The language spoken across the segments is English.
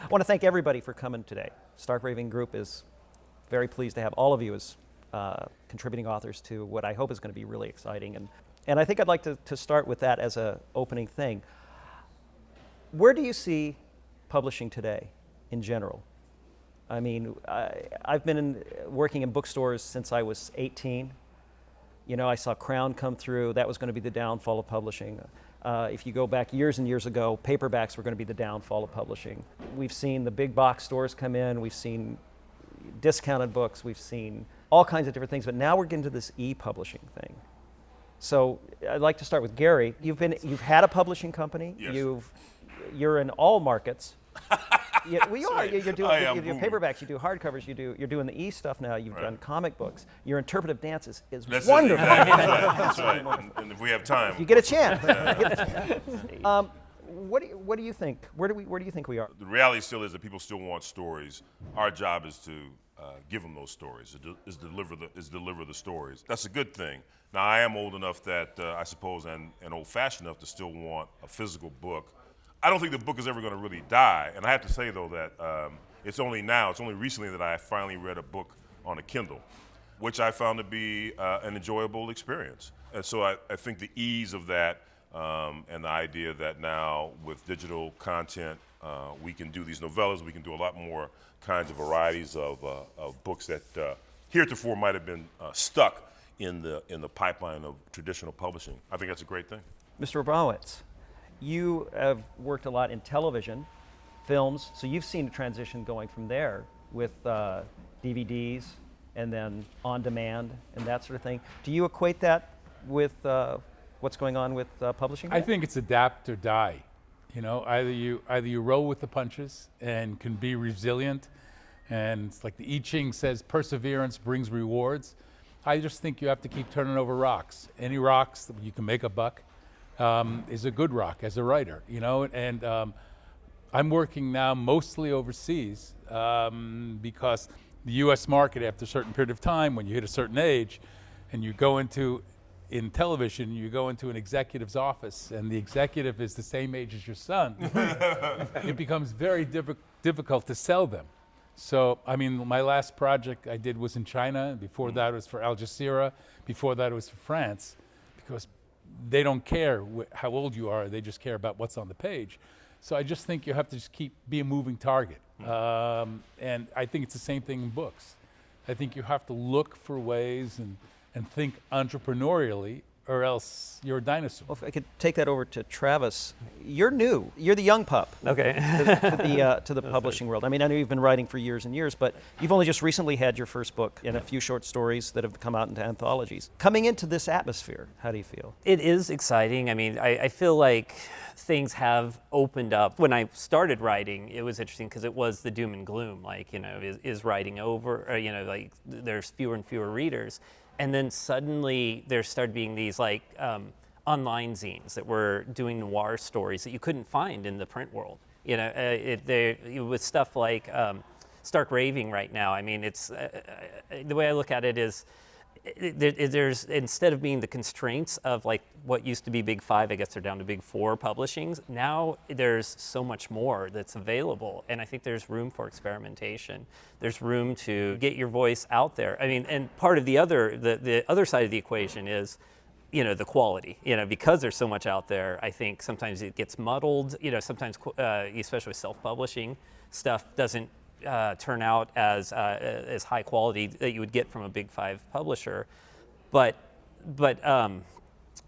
I want to thank everybody for coming today. Stark Raving Group is very pleased to have all of you as contributing authors to what I hope is going to be really exciting. And I think I'd like to start with that as an opening thing. Where do you see publishing today in general? I mean, I've been working in bookstores since I was 18. You know, I saw Crown come through. That was going to be the downfall of publishing. If you go back years and years ago, paperbacks were going to be the downfall of publishing. We've seen the big box stores come in. We've seen discounted books. We've seen all kinds of different things. But now we're getting to this e-publishing thing. So I'd like to start with Gary. You've had a publishing company. Yes. You're in all markets. Yeah, well, you are. Right. You're doing paperbacks. You do hardcovers. You're doing the e-stuff now. You've done comic books. Your interpretive dance is That's wonderful. That's right. And if we have time, you get a chance. What do you think? Where do you think we are? The reality still is that people still want stories. Our job is to give them those stories. Is deliver the stories. That's a good thing. Now I am old enough that I suppose and old-fashioned enough to still want a physical book. I don't think the book is ever going to really die. And I have to say, though, that it's only recently that I finally read a book on a Kindle, which I found to be an enjoyable experience. And so I think the ease of that and the idea that now with digital content, we can do these novellas, we can do a lot more kinds of varieties of books that heretofore might have been stuck in the pipeline of traditional publishing. I think that's a great thing. Mr. Abromowitz, you have worked a lot in television, films, so you've seen the transition going from there with DVDs and then on demand and that sort of thing. Do you equate that with what's going on with publishing? I think it's adapt or die. You know, either you roll with the punches and can be resilient, and it's like the I Ching says, perseverance brings rewards. I just think you have to keep turning over rocks. Any rocks that you can make a buck is a good rock as a writer, you know, and I'm working now mostly overseas because the U.S. market, after a certain period of time, when you hit a certain age, and you go in television, you go into an executive's office, and the executive is the same age as your son, it becomes very difficult to sell them. So, I mean, my last project I did was in China. Before that, it was for Al Jazeera. Before that, it was for France, because they don't care how old you are. They just care about what's on the page. So I just think you have to just be a moving target. And I think it's the same thing in books. I think you have to look for ways and think entrepreneurially, or else you're a dinosaur. Well, if I could take that over to Travis, you're new. You're the young pup. Okay. to the publishing world. I mean, I know you've been writing for years and years, but you've only just recently had your first book and a few short stories that have come out into anthologies. Coming into this atmosphere, how do you feel? It is exciting. I mean, I feel like things have opened up. When I started writing, it was interesting because it was the doom and gloom. Like, you know, is writing over? Or, you know, like there's fewer and fewer readers. And then suddenly there started being these like online zines that were doing noir stories that you couldn't find in the print world. You know, with stuff like Stark Raving right now. I mean, it's the way I look at it is there's instead of being the constraints of like what used to be Big Five, I guess they're down to Big Four publishings. Now there's so much more that's available, and I think there's room for experimentation. There's room to get your voice out there. I mean, and part of the other side of the equation is, you know, the quality. You know, because there's so much out there, I think sometimes it gets muddled. You know, sometimes especially with self-publishing stuff doesn't turn out as high quality that you would get from a Big Five publisher, but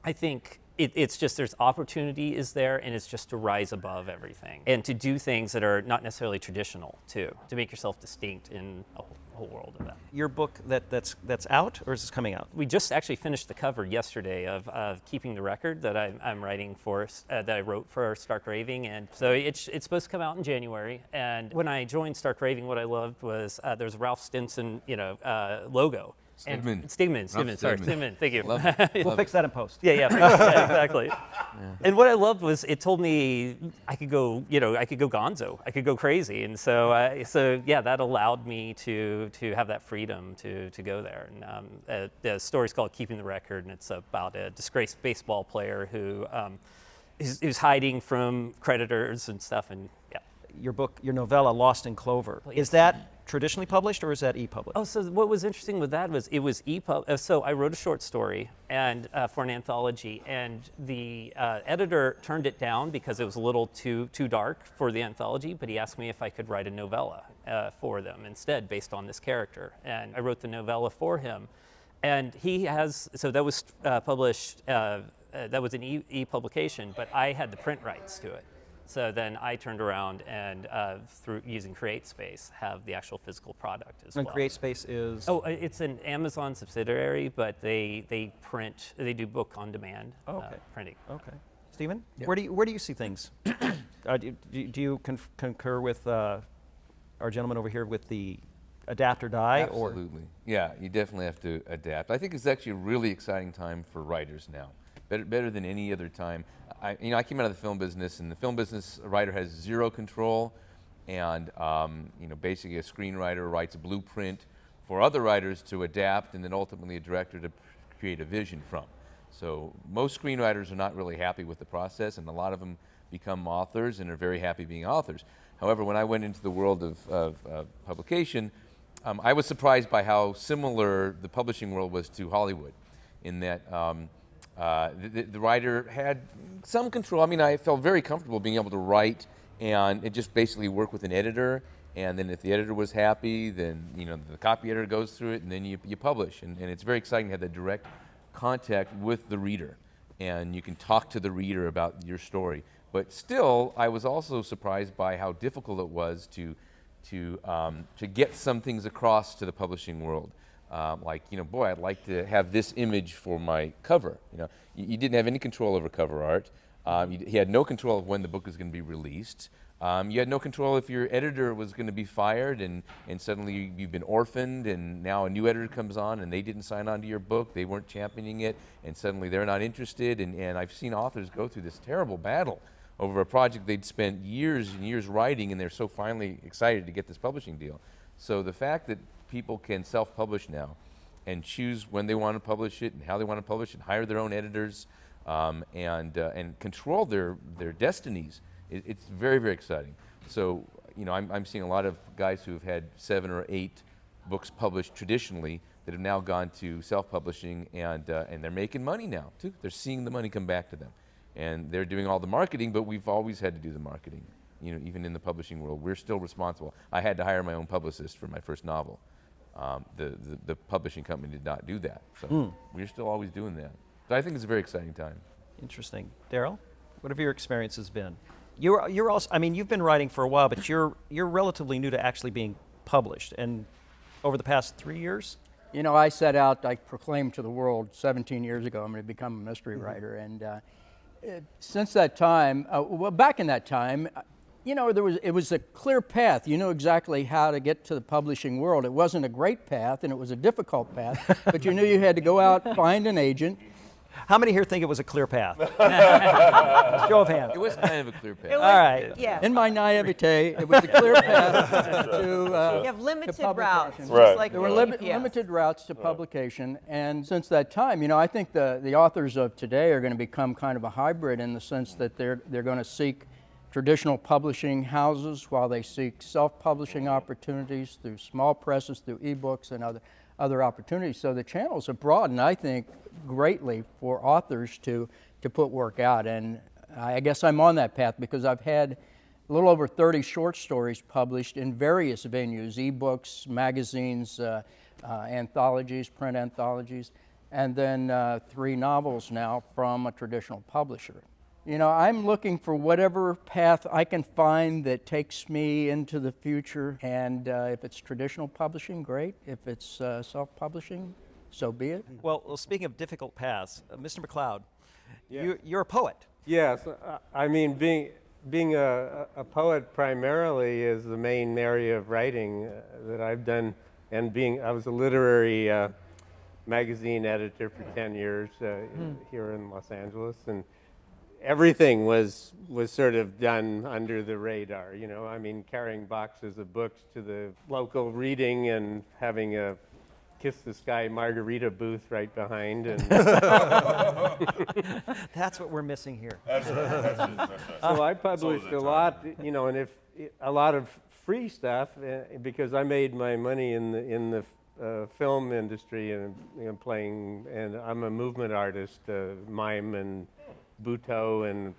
I think it's just there's opportunity is there, and it's just to rise above everything and to do things that are not necessarily traditional too, to make yourself distinct in a whole world of that. Your book that's out, or is this coming out? We just actually finished the cover yesterday of Keeping the Record that I'm writing for, that I wrote for Stark Raving, and so it's supposed to come out in January. And when I joined Stark Raving, what I loved was there's a Ralph Stinson, logo. Stigman. Stigman, thank you. We'll fix that in post. Yeah, exactly. Yeah. And what I loved was it told me I could go gonzo, I could go crazy, and so that allowed me to have that freedom to go there. And the story's called Keeping the Record, and it's about a disgraced baseball player who is hiding from creditors and stuff. And yeah. your book, your novella, Lost in Clover. Is that traditionally published or is that e-published? Oh, so what was interesting with that was it was EPUB. So I wrote a short story and for an anthology, and the editor turned it down because it was a little too dark for the anthology. But he asked me if I could write a novella for them instead, based on this character. And I wrote the novella for him, and he has. So that was published. That was an e-publication, but I had the print rights to it. So then I turned around and, through using CreateSpace, have the actual physical product as well. And CreateSpace is? Oh, it's an Amazon subsidiary, but they do book on demand printing. Okay. Stephen, where do you see things? Do you concur with our gentleman over here with the adapt or die? Absolutely. Yeah, you definitely have to adapt. I think it's actually a really exciting time for writers now. Better than any other time. I came out of the film business, and the film business, a writer has zero control, and basically a screenwriter writes a blueprint for other writers to adapt, and then ultimately a director to create a vision from. So most screenwriters are not really happy with the process, and a lot of them become authors and are very happy being authors. However, when I went into the world of publication, I was surprised by how similar the publishing world was to Hollywood, in that the writer had some control. I mean, I felt very comfortable being able to write and just basically work with an editor. And then if the editor was happy, then the copy editor goes through it, and then you publish. And it's very exciting to have that direct contact with the reader, and you can talk to the reader about your story. But still, I was also surprised by how difficult it was to get some things across to the publishing world. Boy, I'd like to have this image for my cover. You didn't have any control over cover art. You had no control of when the book was going to be released. You had no control if your editor was going to be fired, and suddenly you've been orphaned, and now a new editor comes on and they didn't sign on to your book, they weren't championing it, and suddenly they're not interested. And I've seen authors go through this terrible battle over a project they'd spent years and years writing, and they're so finally excited to get this publishing deal. So the fact that people can self-publish now and choose when they want to publish it and how they want to publish it, hire their own editors, and control their destinies. It's very, very exciting. So, I'm seeing a lot of guys who have had 7 or 8 books published traditionally that have now gone to self-publishing, and they're making money now too. They're seeing the money come back to them, and they're doing all the marketing. But we've always had to do the marketing. Even in the publishing world, we're still responsible. I had to hire my own publicist for my first novel. The publishing company did not do that, so we're still always doing that. So I think it's a very exciting time. Interesting. Darrell, what have your experiences been? You're also, you've been writing for a while, but you're relatively new to actually being published, and over the past 3 years? I proclaimed to the world 17 years ago I'm going to become a mystery writer, and since that time, back in that time, it was a clear path. You knew exactly how to get to the publishing world. It wasn't a great path, and it was a difficult path, but you knew you had to go out, find an agent. How many here think it was a clear path? Show of hands. It was kind of a clear path. All right. Yeah. In my naivete, it was a clear path to You have limited publication. routes, Right. just like There were the UPS. limited routes to publication, and since that time, I think the authors of today are going to become kind of a hybrid in the sense that they're going to seek traditional publishing houses while they seek self-publishing opportunities through small presses, through ebooks, and other opportunities. So the channels have broadened, I think, greatly for authors to put work out, and I guess I'm on that path because I've had a little over 30 short stories published in various venues, ebooks, magazines, anthologies, print anthologies, and then 3 novels now from a traditional publisher. I'm looking for whatever path I can find that takes me into the future, and if it's traditional publishing, great. If it's self-publishing, so be it. Well, speaking of difficult paths, Mr. McLeod, you're a poet. Yes, being a poet primarily is the main area of writing that I've done, and I was a literary magazine editor for 10 years here in Los Angeles, and everything was sort of done under the radar, carrying boxes of books to the local reading and having a Kiss the Sky margarita booth right behind. And That's what we're missing here. That's right. so I published a lot, and a lot of free stuff because I made my money in the film industry and playing, and I'm a movement artist, mime and buto, and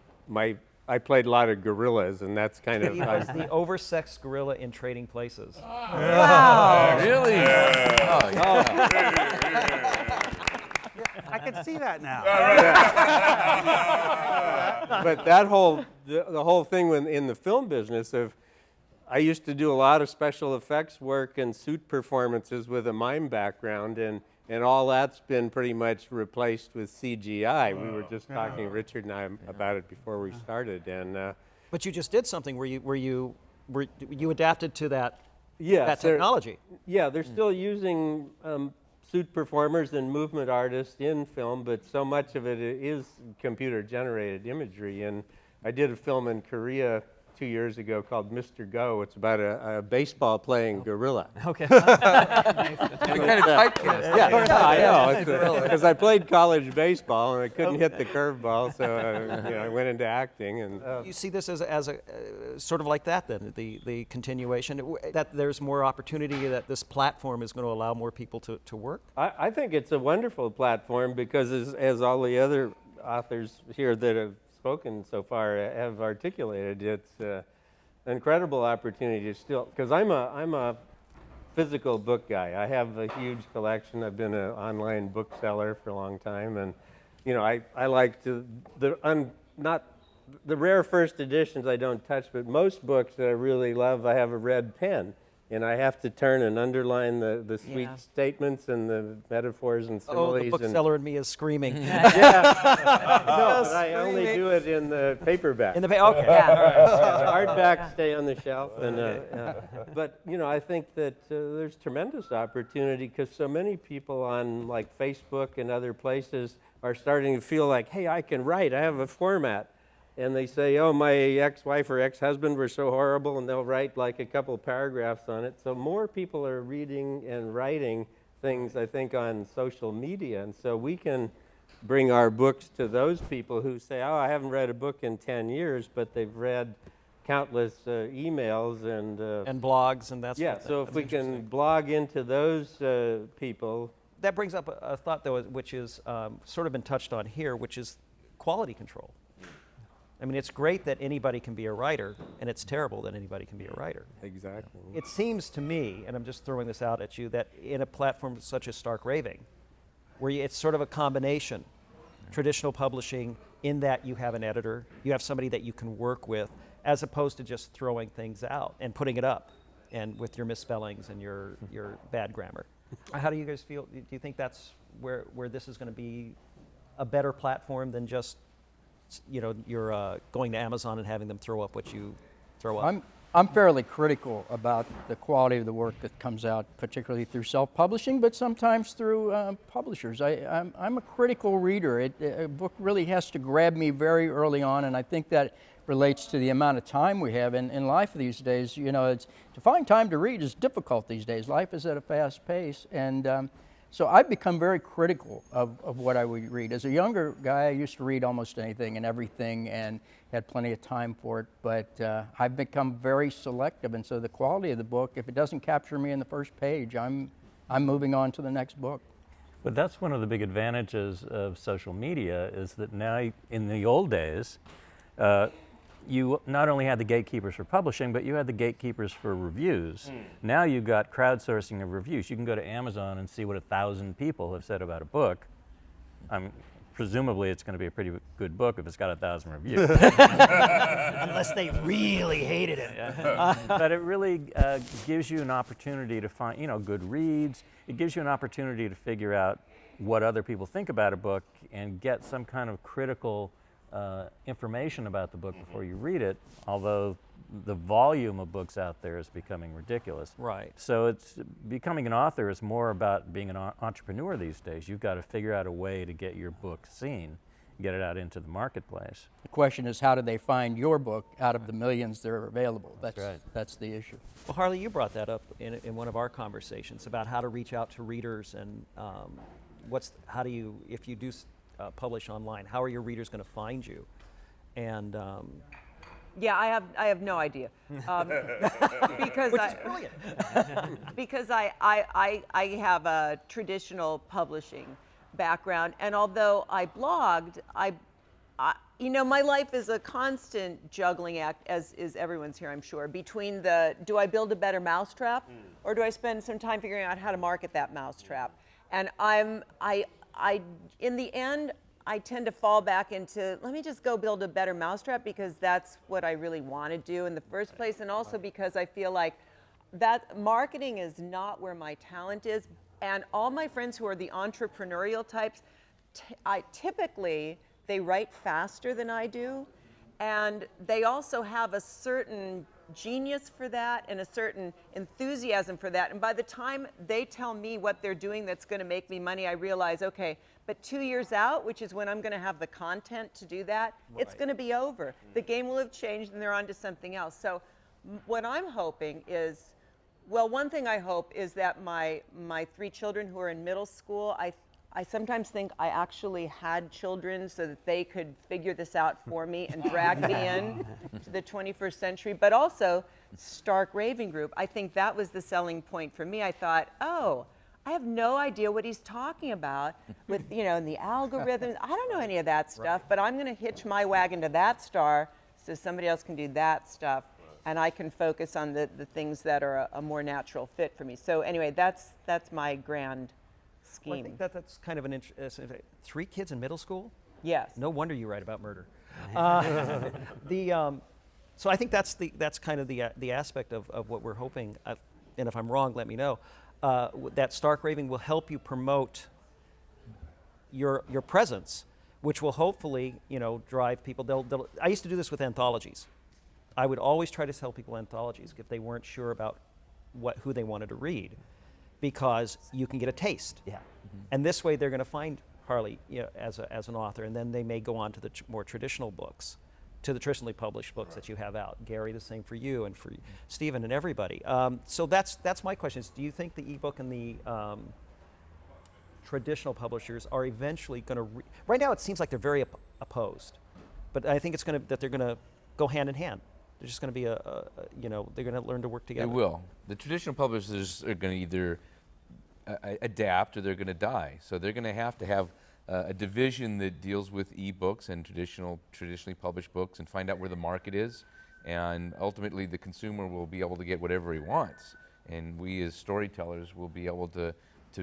I played a lot of gorillas, and that's kind of He was the oversexed gorilla in Trading Places. Really? Yeah. I can see that now. But that the whole thing in the film business I used to do a lot of special effects work and suit performances with a mime background, and all that's been pretty much replaced with CGI. We were just talking, Richard and I, about it before we started, and But you just did something where you adapted to that yes, technology. they're still using suit performers and movement artists in film, but so much of it is computer-generated imagery. And I did a film in Korea 2 years ago called Mr. Go. It's about a baseball-playing gorilla. Okay. Kind of typecast. Yeah, I know. Because I played college baseball and I couldn't hit the curveball, so I went into acting. And You see this as a sort of like that then, the continuation, that there's more opportunity, that this platform is going to allow more people to work? I think it's a wonderful platform because, as all the other authors here that have spoken so far have articulated, it's an incredible opportunity to still, because I'm a physical book guy. I have a huge collection. I've been an online bookseller for a long time, and I like to not the rare first editions I don't touch, but most books that I really love, I have a red pen. And I have to turn and underline the sweet statements and the metaphors and similes. Oh, the bookseller in me is screaming. No, but I only do it in the paperback. Okay. All right. The hardbacks stay on the shelf. But I think that there's tremendous opportunity because so many people on like Facebook and other places are starting to feel like, hey, I can write. I have a format. And they say, oh, my ex-wife or ex-husband were so horrible, and they'll write like a couple paragraphs on it. So more people are reading and writing things, I think, on social media. And so we can bring our books to those people who say, oh, I haven't read a book in 10 years, but they've read countless emails and blogs and that's so if we can blog into those people. That brings up a thought, though, which is sort of been touched on here, which is quality control. I mean, it's great that anybody can be a writer, and it's terrible that anybody can be a writer. Exactly. It seems to me, and I'm just throwing this out at you, that in a platform such as Stark Raving, where it's sort of a combination, traditional publishing, in that you have an editor, you have somebody that you can work with, as opposed to just throwing things out and putting it up, and with your misspellings and your bad grammar. How do you guys feel? Do you think that's where this is going to be a better platform than just you're going to Amazon and having them throw up what you throw up? I'm fairly critical about the quality of the work that comes out, particularly through self-publishing, but sometimes through publishers. I'm a critical reader. A book really has to grab me very early on, and I think that relates to the amount of time we have in life these days. To find time to read is difficult these days. Life is at a fast pace, and so I've become very critical of what I would read. As a younger guy, I used to read almost anything and everything and had plenty of time for it, but I've become very selective, and so the quality of the book, if it doesn't capture me in the first page, I'm moving on to the next book. But that's one of the big advantages of social media, is that now, in the old days, you not only had the gatekeepers for publishing, but you had the gatekeepers for reviews. Now you've got crowdsourcing of reviews. You can go to Amazon and see what 1,000 people have said about a book. Presumably it's going to be a pretty good book if it's got 1,000 reviews. Unless they really hated it. But it really gives you an opportunity to find, good reads. It gives you an opportunity to figure out what other people think about a book and get some kind of critical information about the book before you read it, although the volume of books out there is becoming ridiculous. Right. So it's becoming an author is more about being an entrepreneur these days. You've got to figure out a way to get your book seen, get it out into the marketplace. The question is, how do they find your book out of the millions that are available? That's right. That's the issue. Well, Harley, you brought that up in one of our conversations about how to reach out to readers and how do you, if you do publish online, how are your readers going to find you? And Yeah, I have no idea. Because Which is brilliant. because I have a traditional publishing background, and although I blogged, you know, my life is a constant juggling act, as is everyone's here, I'm sure, between do I build a better mousetrap, or do I spend some time figuring out how to market that mousetrap? And in the end, I tend to fall back into, let me just go build a better mousetrap, because that's what I really want to do in the first place, and also because I feel like that marketing is not where my talent is. And all my friends who are the entrepreneurial types, typically, they write faster than I do, and they also have a certain genius for that and a certain enthusiasm for that. And by the time they tell me what they're doing that's going to make me money, I realize, okay, but 2 years out, which is when I'm going to have the content to do that, it's going to be over. The game will have changed and they're on to something else. So what I'm hoping is, well, one thing I hope is that my 3 children who are in middle school, I sometimes think I actually had children so that they could figure this out for me and drag me in to the 21st century. But also, Stark Raving Group, I think that was the selling point for me. I thought, oh, I have no idea what he's talking about with, you know, the algorithms. I don't know any of that stuff, but I'm going to hitch my wagon to that star so somebody else can do that stuff, and I can focus on the things that are a more natural fit for me. So anyway, that's my grand scheme. Well, I think that's kind of an interesting. 3 kids in middle school? Yes. No wonder you write about murder. So I think that's kind of the aspect of what we're hoping. And if I'm wrong, let me know. That Stark Raving will help you promote your presence, which will hopefully, you know, drive people. I used to do this with anthologies. I would always try to sell people anthologies if they weren't sure about who they wanted to read, because you can get a taste. Yeah. And this way they're going to find Harley, you know, as an author, and then they may go on to the more traditional books, to the traditionally published books that you have out. Gary, the same for you and for Stephen and everybody. So that's my question is, do you think the ebook and the traditional publishers are eventually going to, right now it seems like they're very opposed, but I think that they're going to go hand in hand. There's just going to be you know, they're going to learn to work together. They will. The traditional publishers are going to either adapt or they're going to die. So they're going to have a division that deals with ebooks and traditionally published books and find out where the market is. And ultimately, the consumer will be able to get whatever he wants. And we as storytellers will be able to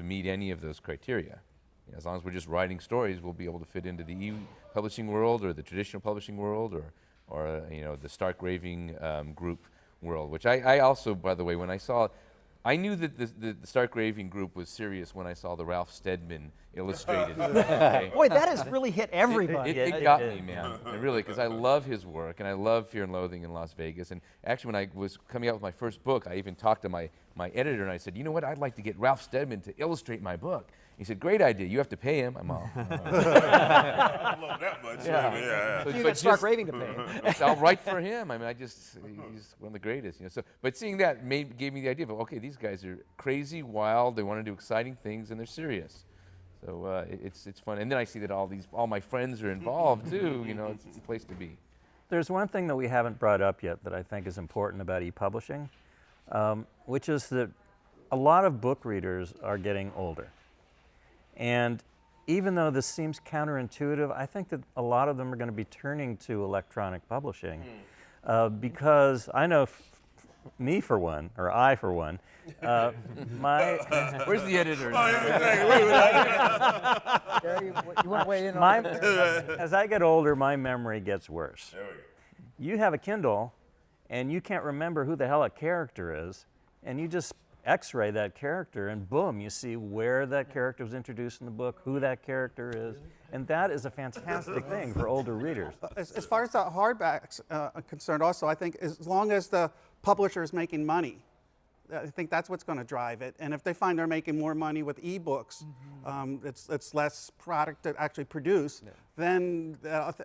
meet any of those criteria. You know, as long as we're just writing stories, we'll be able to fit into the e-publishing world or the traditional publishing world or you know, the Stark Raving group world, which I also, by the way, when I knew that the Stark Raving group was serious when I saw the Ralph Steadman illustrated. Okay? Boy, that has really hit everybody. It got me, man. It really, because I love his work, and I love Fear and Loathing in Las Vegas. And actually, when I was coming out with my first book, I even talked to my editor, and I said, you know what, I'd like to get Ralph Steadman to illustrate my book. He said, great idea. You have to pay him. I'm all. I love that much. Yeah. You can start raving to pay him. I'll write for him. I mean, he's one of the greatest. You know. So, but seeing that gave me the idea of, okay, these guys are crazy, wild. They want to do exciting things, and they're serious. So it's fun. And then I see that all my friends are involved too. You know, it's a place to be. There's one thing that we haven't brought up yet that I think is important about e-publishing, which is that a lot of book readers are getting older. And even though this seems counterintuitive, I think that a lot of them are going to be turning to electronic publishing because I know I for one, Where's the editor? You want to weigh in on that? as I get older, my memory gets worse. There we go. You have a Kindle, and you can't remember who the hell a character is, and you just X-ray that character, and boom, you see where that character was introduced in the book, who that character is, and that is a fantastic thing for older readers. As far as the hardbacks are concerned, also, I think as long as the publisher is making money, I think that's what's going to drive it. And if they find they're making more money with ebooks, it's less product to actually produce, then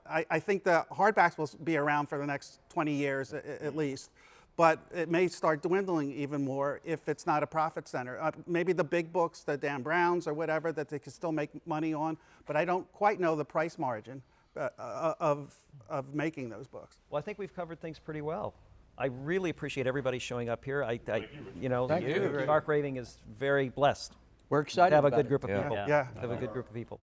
I think the hardbacks will be around for the next 20 years at least. But it may start dwindling even more if it's not a profit center. Maybe the big books, the Dan Browns or whatever, that they can still make money on, but I don't quite know the price margin. of making those books. Well, I think we've covered things pretty well. I really appreciate everybody showing up here. You know, Thank you. Dark Raving is very blessed We're excited to have a about good it. group of Yeah. people. Yeah. To have a good group of people.